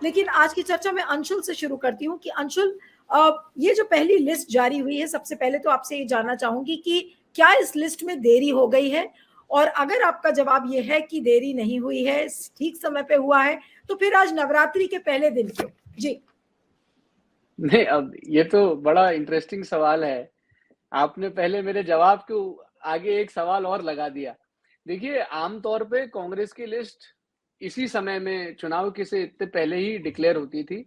लेकिन आज की चर्चा मैं अंशुल से शुरू करती हूँ कि अंशुल, ये जो पहली लिस्ट जारी हुई है, सबसे पहले तो आपसे ये जानना चाहूंगी कि क्या इस लिस्ट में देरी हो गई है, और अगर आपका जवाब ये है कि देरी नहीं हुई है, ठीक समय पे हुआ है, तो फिर आज नवरात्रि के पहले दिन क्यों? जी। नहीं, अब ये तो बड़ा इंटरेस्टिंग सवाल है। आपने पहले मेरे जवाब के आगे एक सवाल और लगा दिया। देखिए, आमतौर पे कांग्रेस की लिस्ट इसी समय में चुनाव के से इतने पहले ही डिक्लेयर होती थी।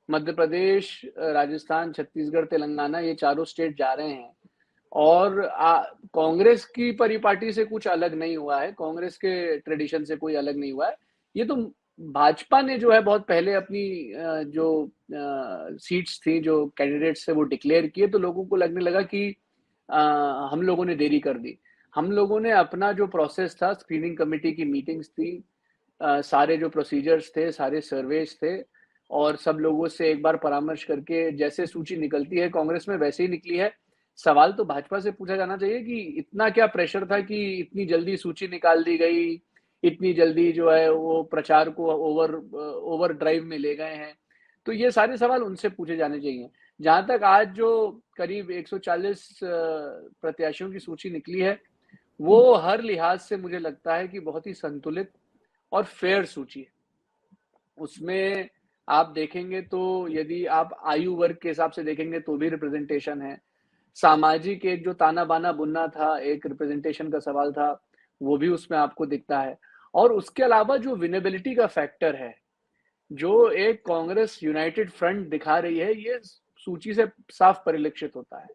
मध्य प्रदेश, राजस्थान, छत्तीसगढ़, तेलंगाना, ये चारों स्टेट जा रहे हैं और कांग्रेस की परिपाटी से कुछ अलग नहीं हुआ है, कांग्रेस के ट्रेडिशन से कोई अलग नहीं हुआ है। ये तो भाजपा ने जो है बहुत पहले अपनी जो सीट्स थी, जो कैंडिडेट्स थे वो डिक्लेयर किए, तो लोगों को लगने लगा कि हम लोगों ने देरी कर दी। हम लोगों ने अपना जो प्रोसेस था, स्क्रीनिंग कमेटी की मीटिंग्स थी, सारे जो प्रोसीजर्स थे, सारे सर्वेस थे और सब लोगों से एक बार परामर्श करके जैसे सूची निकलती है कांग्रेस में वैसे ही निकली है। सवाल तो भाजपा से पूछा जाना चाहिए कि इतना क्या प्रेशर था कि इतनी जल्दी सूची निकाल दी गई, इतनी जल्दी जो है वो प्रचार को ओवर ड्राइव में ले गए हैं। तो ये सारे सवाल उनसे पूछे जाने चाहिए। जहां तक आज जो करीब 140 प्रत्याशियों की सूची निकली है, वो हर लिहाज से मुझे लगता है कि बहुत ही संतुलित और फेयर सूची है। उसमें आप देखेंगे तो यदि आप आयु वर्ग के हिसाब से देखेंगे तो भी रिप्रेजेंटेशन है। सामाजिक एक जो ताना बाना बुनना था, एक रिप्रेजेंटेशन का सवाल था, वो भी उसमें आपको दिखता है। और उसके अलावा जो विनेबिलिटी का फैक्टर है, जो एक कांग्रेस यूनाइटेड फ्रंट दिखा रही है, ये सूची से साफ परिलक्षित होता है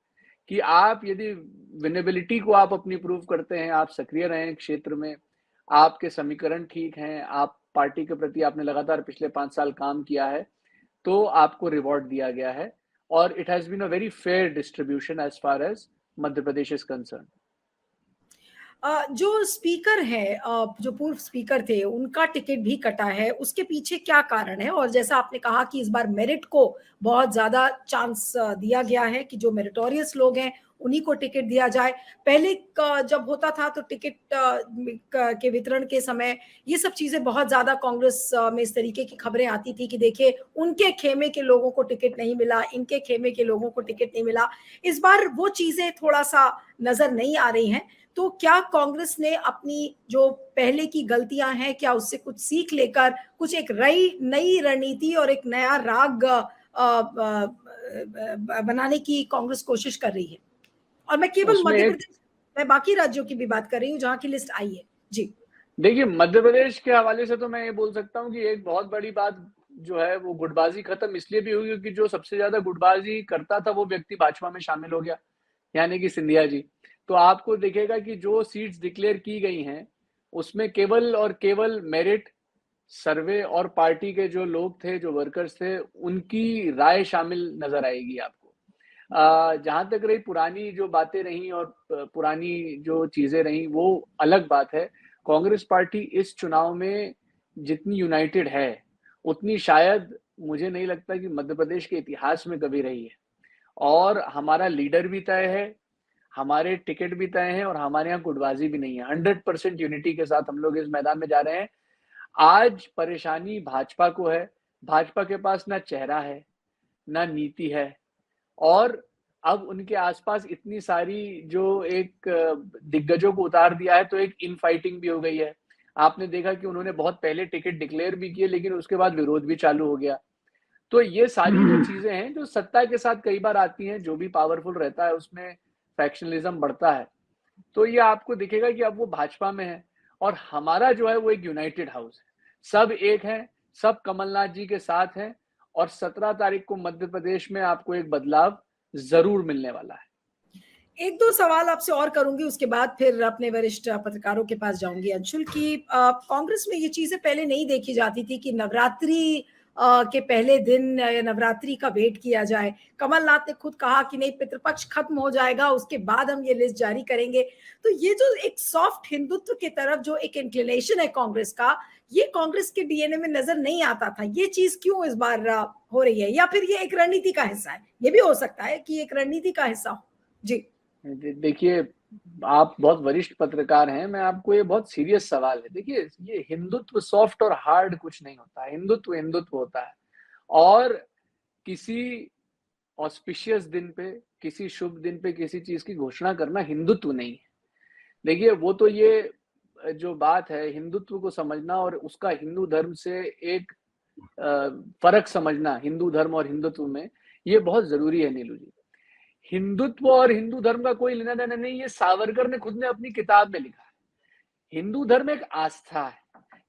कि आप यदि विनेबिलिटी को आप अपनी प्रूव करते हैं, आप सक्रिय रहे हैं क्षेत्र में, आपके समीकरण ठीक हैं, आप पार्टी के प्रति आपने लगातार पिछले 5 साल काम किया है, तो आपको रिवॉर्ड दिया गया है। और it has been a very fair distribution as far as Madhya Pradesh is concern. जो स्पीकर है, जो पूर्व स्पीकर थे, उनका टिकट भी कटा है, उसके पीछे क्या कारण है? और जैसा आपने कहा कि इस बार मेरिट को बहुत ज्यादा चांस दिया गया है कि जो मेरिटोरियस लोग हैं उन्हीं को टिकट दिया जाए। पहले जब होता था तो टिकट के वितरण के समय ये सब चीजें बहुत ज्यादा कांग्रेस में इस तरीके की खबरें आती थी कि देखिए उनके खेमे के लोगों को टिकट नहीं मिला, इनके खेमे के लोगों को टिकट नहीं मिला। इस बार वो चीजें थोड़ा सा नजर नहीं आ रही हैं। तो क्या कांग्रेस ने अपनी जो पहले की गलतियां हैं, क्या उससे कुछ सीख लेकर कुछ एक नई रणनीति और एक नया राग बनाने की कांग्रेस कोशिश कर रही है? और मैं केवल उसमें मध्य एक प्रदेश, मैं बाकी राज्यों की भी बात कर रही हूँ जहां की लिस्ट आई है। जी। देखिए, मध्य प्रदेश के हवाले से तो मैं ये बोल सकता हूँ कि एक बहुत बड़ी बात जो है वो गुटबाजी खत्म इसलिए भी हुई क्योंकि जो सबसे ज्यादा गुटबाजी करता था वो व्यक्ति भाजपा में शामिल हो गया, यानी कि सिंधिया जी। तो आपको दिखेगा कि जो सीट्स डिक्लेयर की गई हैं उसमें केवल और केवल मेरिट, सर्वे और पार्टी के जो लोग थे, जो वर्कर्स थे, उनकी राय शामिल नजर आएगी आपको। जहां तक रही पुरानी जो बातें रही और पुरानी जो चीजें रही, वो अलग बात है। कांग्रेस पार्टी इस चुनाव में जितनी यूनाइटेड है उतनी शायद मुझे नहीं लगता कि मध्य प्रदेश के इतिहास में कभी रही है। और हमारा लीडर भी तय है, हमारे टिकट भी तय हैं और हमारे यहाँ गुटबाजी भी नहीं है। 100% यूनिटी के साथ हम लोग इस मैदान में जा रहे हैं। आज परेशानी भाजपा को है। भाजपा के पास ना चेहरा है, ना नीति है, और अब उनके आसपास इतनी सारी जो एक दिग्गजों को उतार दिया है, तो एक इन फाइटिंग भी हो गई है। आपने देखा कि उन्होंने बहुत पहले टिकट डिक्लेयर भी किए, लेकिन उसके बाद विरोध भी चालू हो गया। तो ये सारी जो चीजें हैं जो सत्ता के साथ कई बार आती हैं, जो भी पावरफुल रहता है उसमें फैक्शनलिज्म बढ़ता है। तो ये आपको दिखेगा कि अब वो भाजपा में है और हमारा जो है वो एक यूनाइटेड हाउस है। सब एक है, सब कमलनाथ जी के साथ हैं और 17 तारीख को मध्य प्रदेश में आपको एक बदलाव जरूर मिलने वाला है। एक दो सवाल आपसे और करूंगी, उसके बाद फिर अपने वरिष्ठ पत्रकारों के पास जाऊंगी। अंशुल की, कांग्रेस में ये चीजें पहले नहीं देखी जाती थी कि नवरात्रि के पहले दिन या नवरात्रि का वेट किया जाए। कमलनाथ ने खुद कहा कि नहीं, पितृपक्ष खत्म हो जाएगा उसके बाद हम ये लिस्ट जारी करेंगे। तो ये जो एक सॉफ्ट हिंदुत्व की तरफ जो एक इंक्लिनेशन है कांग्रेस का, ये कांग्रेस के डीएनए में नजर नहीं आता था। ये चीज क्यों इस बार हो रही है? या फिर ये एक रणनीति का हिस्सा है? ये भी हो सकता है कि एक रणनीति का हिस्सा हो। जी। देखिए, आप बहुत वरिष्ठ पत्रकार हैं, मैं आपको ये बहुत सीरियस सवाल है। देखिए, ये हिंदुत्व सॉफ्ट और हार्ड कुछ नहीं होता है। हिंदुत्व हिंदुत्व होता है। और किसी ऑस्पिशियस दिन पे, किसी शुभ दिन पे किसी चीज की घोषणा करना हिंदुत्व नहीं है। देखिए, वो तो ये जो बात है हिंदुत्व को समझना और उसका हिंदू धर्म से एक फर्क समझना हिंदू धर्म और हिंदुत्व में, ये बहुत जरूरी है नीलू जी। हिंदुत्व और हिंदू धर्म का कोई लेना देना नहीं, ये सावरकर ने खुद ने अपनी किताब में लिखा है। हिंदू धर्म एक आस्था है,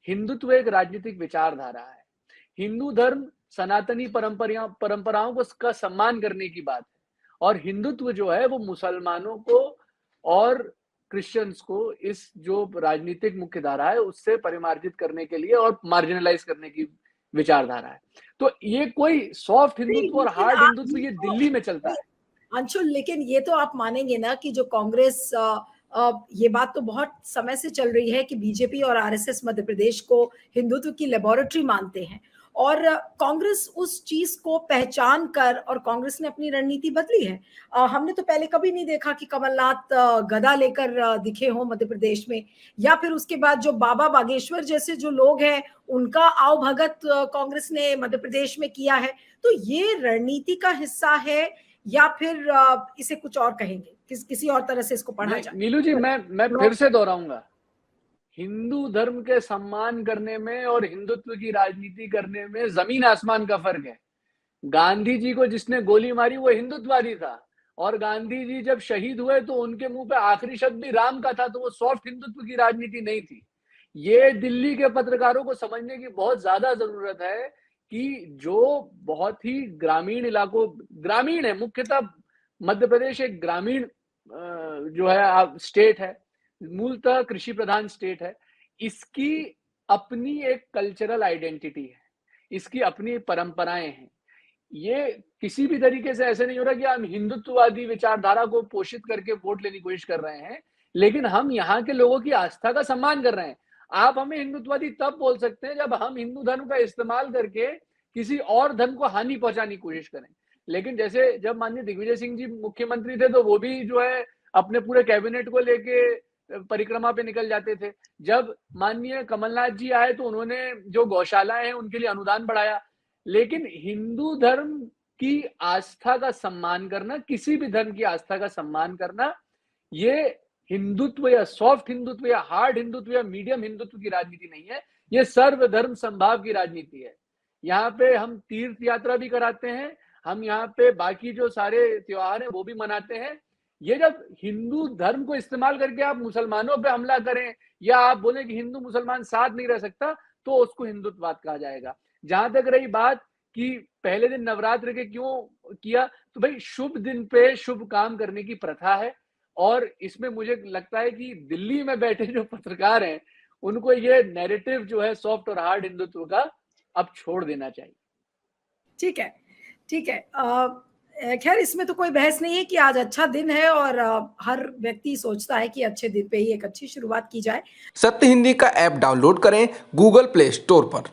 हिंदुत्व एक राजनीतिक विचारधारा है। हिंदू धर्म सनातनी परंपराओं को का सम्मान करने की बात है, और हिंदुत्व जो है वो मुसलमानों को और क्रिश्चियंस को इस जो राजनीतिक मुख्यधारा है उससे परिमार्जित करने के लिए और मार्जिनलाइज करने की विचारधारा है। तो ये कोई सॉफ्ट हिंदुत्व और हार्ड हिंदुत्व ये दिल्ली में चलता है। अंशुल, लेकिन ये तो आप मानेंगे ना कि जो कांग्रेस ये बात तो बहुत समय से चल रही है कि बीजेपी और आरएसएस मध्य प्रदेश को हिंदुत्व की लेबोरेटरी मानते हैं, और कांग्रेस उस चीज को पहचान कर और कांग्रेस ने अपनी रणनीति बदली है। हमने तो पहले कभी नहीं देखा कि कमलनाथ गदा लेकर दिखे हों मध्य प्रदेश में, या फिर उसके बाद जो बाबा बागेश्वर जैसे जो लोग हैं उनका आवभगत कांग्रेस ने मध्य प्रदेश में किया है। तो ये रणनीति का हिस्सा है या फिर इसे कुछ और कहेंगे, किसी और तरह से इसको पढ़ा जाए? नीलू जी, मैं फिर से दोहराऊंगा, हिंदू धर्म के सम्मान करने में और हिंदुत्व की राजनीति करने में जमीन आसमान का फर्क है। गांधी जी को जिसने गोली मारी वो हिंदुत्ववादी था, और गांधी जी जब शहीद हुए तो उनके मुंह पे आखिरी शब्द भी राम का था, तो वो सॉफ्ट हिंदुत्व की राजनीति नहीं थी। ये दिल्ली के पत्रकारों को समझने की बहुत ज्यादा जरूरत है कि जो बहुत ही ग्रामीण इलाकों, ग्रामीण है मुख्यतः, मध्य प्रदेश एक ग्रामीण जो है स्टेट है, मूलतः कृषि प्रधान स्टेट है। इसकी अपनी एक कल्चरल आइडेंटिटी है, इसकी अपनी परंपराएं हैं। ये किसी भी तरीके से ऐसे नहीं हो रहा कि हम हिंदुत्ववादी विचारधारा को पोषित करके वोट लेने की कोशिश कर रहे हैं, लेकिन हम यहाँ के लोगों की आस्था का सम्मान कर रहे हैं। आप हमें हिंदुत्ववादी तब बोल सकते हैं जब हम हिंदू धर्म का इस्तेमाल करके किसी और धर्म को हानि पहुंचाने की कोशिश करें। लेकिन जैसे जब माननीय दिग्विजय सिंह जी मुख्यमंत्री थे तो वो भी जो है अपने पूरे कैबिनेट को लेके परिक्रमा पे निकल जाते थे। जब माननीय कमलनाथ जी आए तो उन्होंने जो गौशालाएं हैं उनके लिए अनुदान बढ़ाया। लेकिन हिंदू धर्म की आस्था का सम्मान करना, किसी भी धर्म की आस्था का सम्मान करना, ये हिंदुत्व या सॉफ्ट हिंदुत्व या हार्ड हिंदुत्व या मीडियम हिंदुत्व की राजनीति नहीं है, ये सर्वधर्म संभाव की राजनीति है। यहाँ पे हम तीर्थ यात्रा भी कराते हैं, हम यहाँ पे बाकी जो सारे त्योहार हैं वो भी मनाते हैं। ये जब हिंदू धर्म को इस्तेमाल करके आप मुसलमानों पे हमला करें या आप बोले कि हिंदू मुसलमान साथ नहीं रह सकता, तो उसको हिंदुत्ववाद कहा जाएगा। जहां तक रही बात कि पहले दिन नवरात्र के क्यों किया, तो भाई शुभ दिन पे शुभ काम करने की प्रथा है, और इसमें मुझे लगता है कि दिल्ली में बैठे जो पत्रकार हैं उनको ये नैरेटिव जो है सॉफ्ट और हार्ड हिंदुत्व का अब छोड़ देना चाहिए। ठीक है, ठीक है। खैर, इसमें तो कोई बहस नहीं है कि आज अच्छा दिन है और हर व्यक्ति सोचता है कि अच्छे दिन पे ही एक अच्छी शुरुआत की जाए। सत्य हिंदी का ऐप डाउनलोड करें गूगल प्ले स्टोर पर।